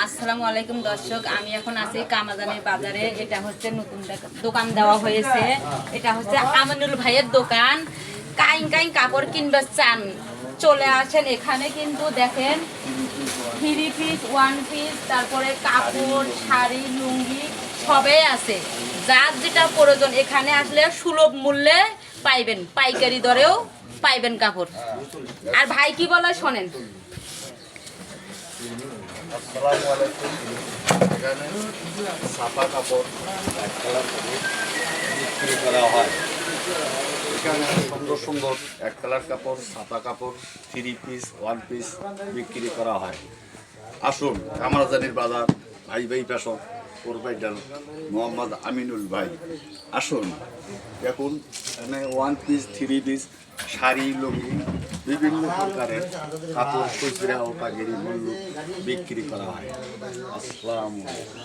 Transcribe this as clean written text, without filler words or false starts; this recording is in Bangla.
আসসালামু আলাইকুম দর্শক, আমি এখন আছি কামাজানের বাজারে। এটা হচ্ছে নতুন দোকান দেওয়া হয়েছে। এটা হচ্ছে আমিনুল ভাইয়ের দোকান। কাইং কাইং কাপড় কিনবে চান, চলে আসেন এখানে। কিন্তু দেখেন 3 পিস 1 পিস, তারপরে কাপড়, শাড়ি, লুঙ্গি সবই আছে। যার যেটা প্রয়োজন এখানে আসলে সুলভ মূল্যে পাইবেন, পাইকারি দরেও পাইবেন কাপড়। আর ভাই কি বলে শোনেন। আসসালামু আলাইকুম। এখানে ছাপা কাপড় এক কালার বিক্রি করা হয়। এখানে সুন্দর সুন্দর এক কালার কাপড়, ছাপা কাপড়, 3 পিস 1 পিস বিক্রি করা হয়। আসুন কামারজানির বাজার, ভাই ভাই ফ্যাশন প্রোভাইডার মোহাম্মদ আমিনুল ভাই। আসুন দেখুন, এখানে 1 পিস 3 পিস শাড়ি, লুঙ্গি, বিভিন্ন প্রকারের কাপড় খুচরা ও পাইকারি মূল্য বিক্রি করা হয়। আসসালামু আলাইকুম।